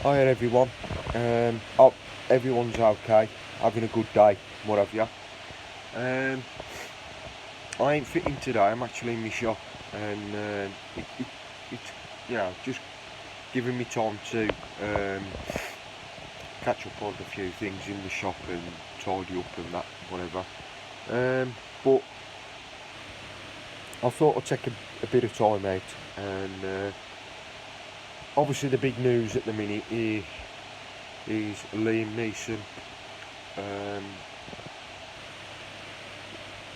Hi everyone. Hope everyone's okay, having a good day, what have you. I ain't fitting today. I'm actually in my shop, and it's just giving me time to catch up on a few things in the shop and tidy up and that, whatever. But I thought I'd take a bit of time out, and obviously the big news at the minute is Liam Neeson,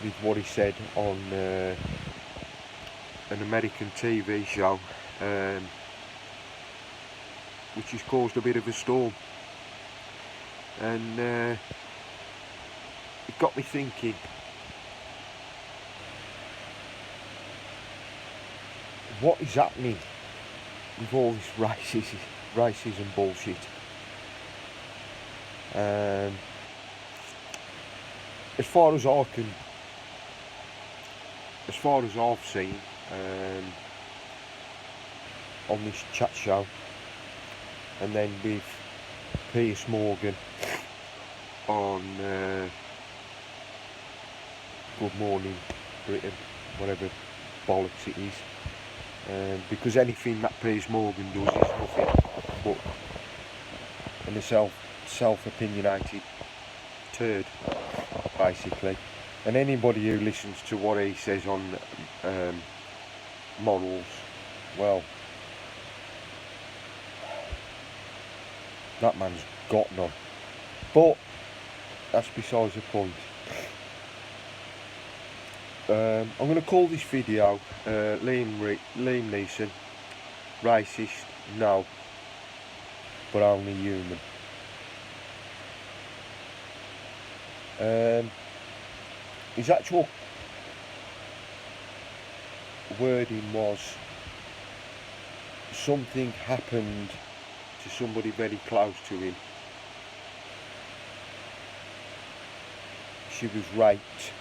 with what he said on an American TV show, which has caused a bit of a storm, and it got me thinking, what is happening with all this racism bullshit? As far as I've seen on this chat show, and then with Piers Morgan on Good Morning Britain, whatever bollocks it is, because anything that Piers Morgan does is nothing but a self-opinionated turd, basically. And anybody who listens to what he says on morals, well, that man's got none. But that's besides the point. I'm going to call this video Liam Neeson, racist, no, but only human. His actual wording was, something happened to somebody very close to him. She was raped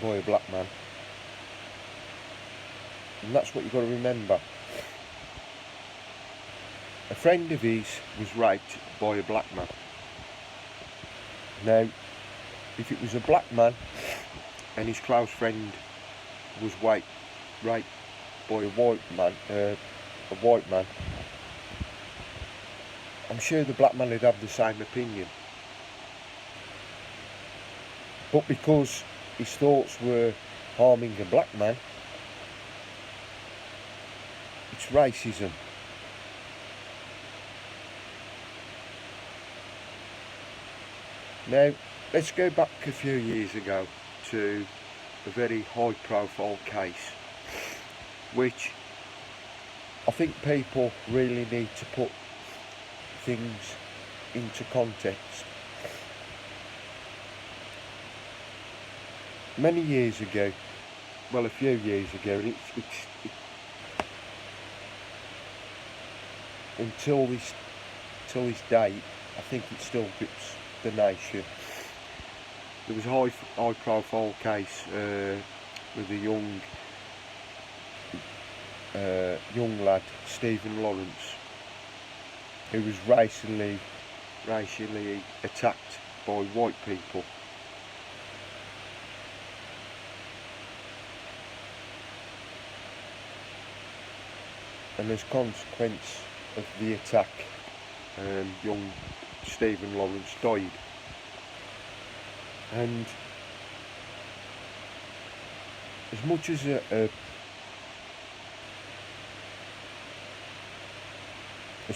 by a black man. And that's what you've got to remember. A friend of his was raped by a black man. Now, if it was a black man and his close friend was raped by a white man, I'm sure the black man would have the same opinion. But because his thoughts were harming a black man, it's racism. Now, let's go back a few years ago to a very high profile case, which I think people really need to put things into context. Many years ago, well, a few years ago, until this date, I think it still grips the nation. There was a high profile case with a young lad, Stephen Lawrence, who was racially attacked by white people. And as a consequence of the attack, young Stephen Lawrence died. And as much as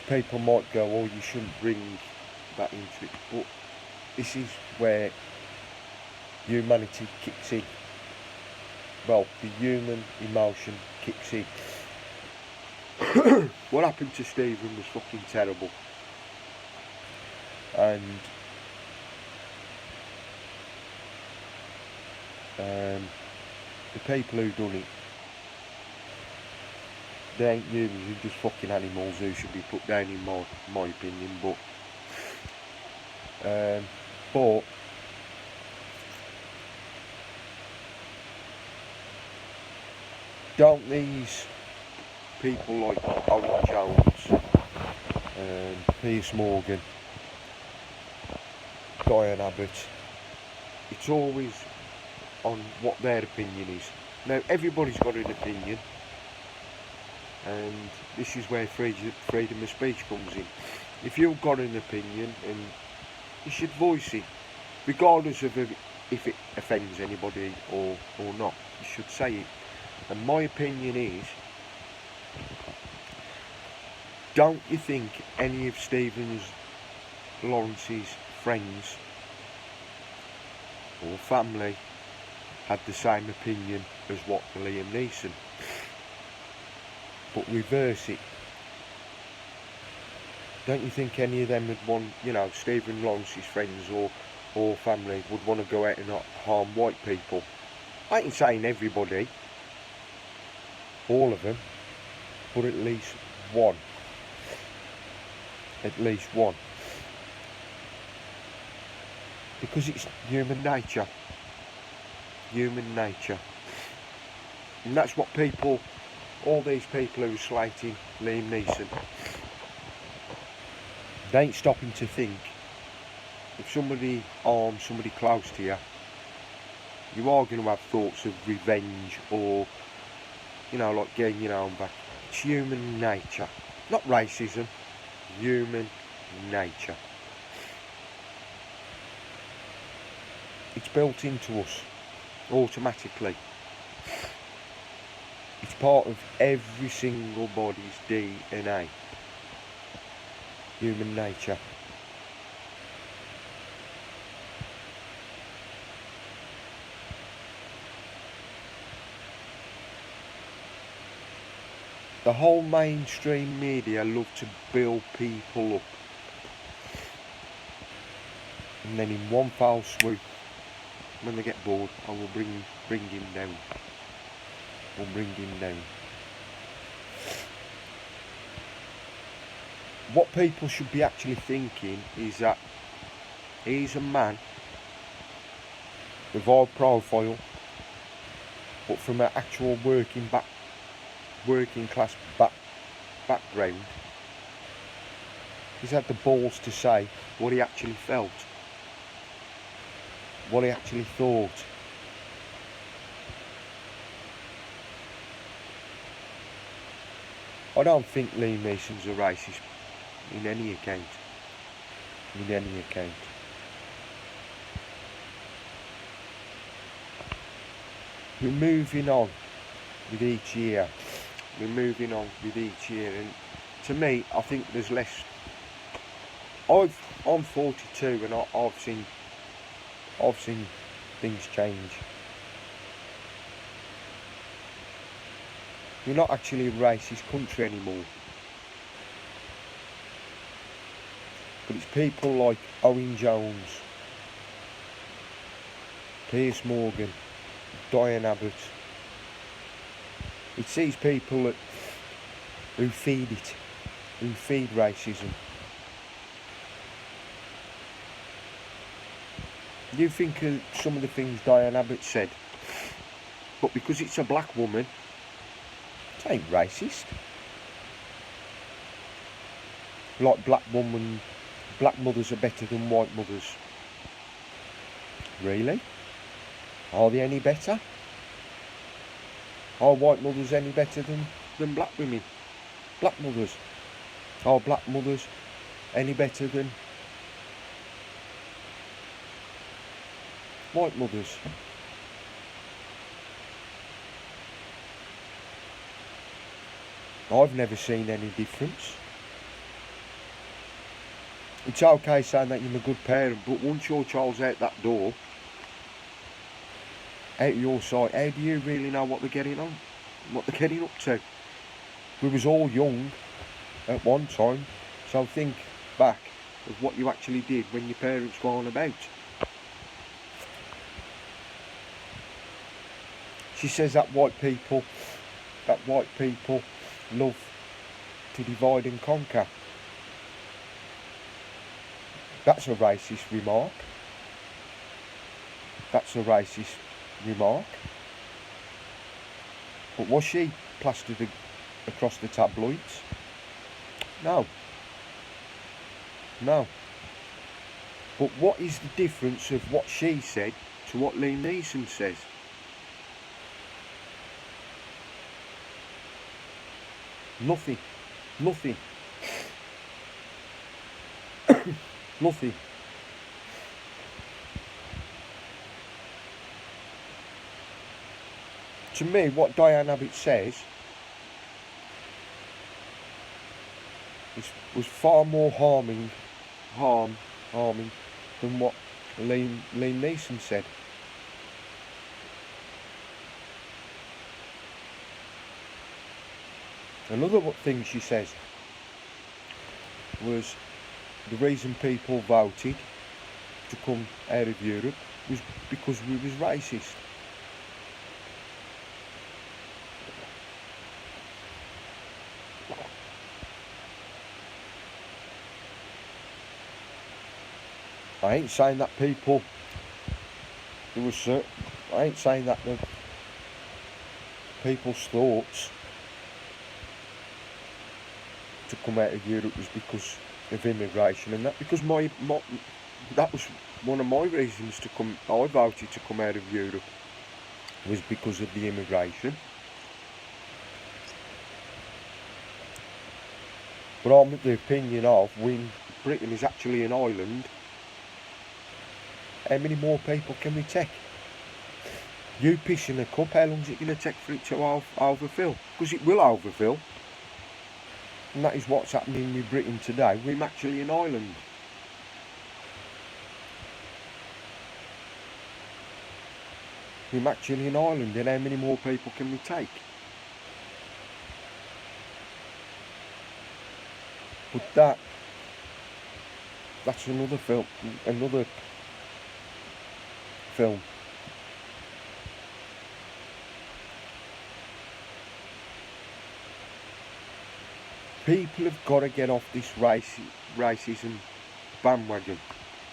people might go, oh, you shouldn't bring that into it, but this is where humanity kicks in. Well, the human emotion kicks in. What happened to Stephen was fucking terrible, and the people who done it, they ain't humans, they're just fucking animals who should be put down, in my opinion. But don't these people like Owen Jones, Piers Morgan, Diane Abbott, it's always on what their opinion is. Now everybody's got an opinion, and this is where freedom of speech comes in. If you've got an opinion, and you should voice it, regardless of if it offends anybody or not. You should say it. And my opinion is, don't you think any of Stephen Lawrence's friends or family had the same opinion as what Liam Neeson? But reverse it. Don't you think any of them would want, Stephen Lawrence's friends or family would want to go out and not harm white people? I ain't saying everybody, all of them, but at least one. At least one. Because it's human nature. Human nature. And that's what all these people who are slating Liam Neeson, they ain't stopping to think. If somebody harms somebody close to you, you are going to have thoughts of revenge or, like getting your own back. It's human nature. Not racism. Human nature. It's built into us automatically. It's part of every single body's DNA. Human nature. The whole mainstream media love to build people up, and then in one foul swoop, when they get bored, I will bring him down. We'll bring him down. What people should be actually thinking is that he's a man with high profile, but from an actual working class background. He's had the balls to say what he actually felt, what he actually thought. I don't think Liam Neeson's a racist in any account. In any account. We're moving on with each year. We're moving on with each year, and to me, I think there's less. I'm 42, and I've seen things change. We're not actually a racist country anymore. But it's people like Owen Jones, Piers Morgan, Diane Abbott. It's these people who feed it, who feed racism. You think of some of the things Diane Abbott said, but because it's a black woman, it ain't racist. Like black mothers are better than white mothers. Really? Are they any better? Are white mothers any better than black women? Black mothers. Are black mothers any better than white mothers? I've never seen any difference. It's okay saying that you're a good parent, but once your child's out that door, out your sight, how do you really know what they're getting on? What they're getting up to? We was all young at one time, so think back of what you actually did when your parents were on about. She says that white people love to divide and conquer. That's a racist remark. That's a racist remark. But was she plastered across the tabloids. No. No. But what is the difference of what she said to what Liam Neeson says? Nothing. Nothing. Nothing. To me, what Diane Abbott says was far more harming than what Liam Neeson said. Another thing she says was the reason people voted to come out of Europe was because we was racist. I ain't saying that people, I ain't saying that the people's thoughts to come out of Europe was because of immigration and that, because that was one of my reasons to come. I voted to come out of Europe was because of the immigration. But I'm of the opinion of, when Britain is actually an island, how many more people can we take? You piss in a cup, how long is it going to take for it to overfill? Because it will overfill. And that is what's happening with Britain today. We're actually an island. We're actually an island, and how many more people can we take? But that's another film. People have got to get off this racism bandwagon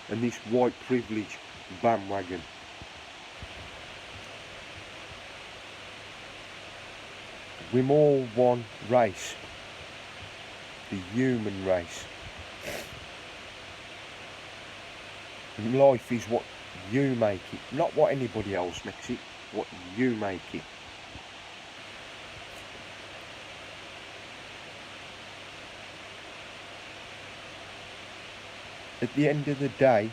and this white privilege bandwagon. We're all one race, the human race. And life is what you make it, not what anybody else makes it, what you make it. At the end of the day,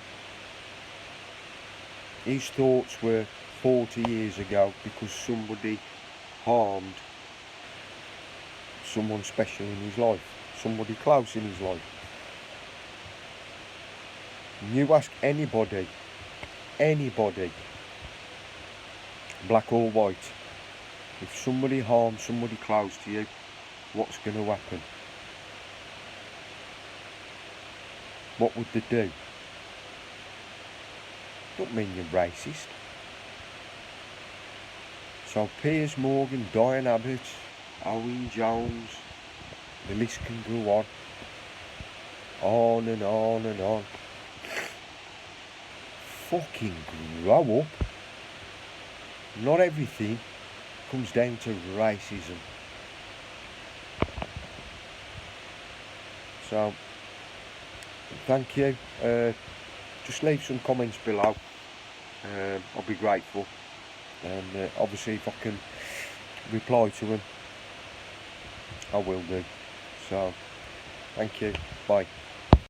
his thoughts were 40 years ago because somebody harmed someone special in his life, somebody close in his life. And you ask anybody, black or white, if somebody harms somebody close to you, what's going to happen? What would they do? Don't mean you're racist. So Piers Morgan, Diane Abbott, Owen Jones, the list can go on and on and on. Fucking grow up. Not everything comes down to racism. So, thank you. Just leave some comments below. I'll be grateful. And obviously if I can reply to them, I will do. So, thank you. Bye.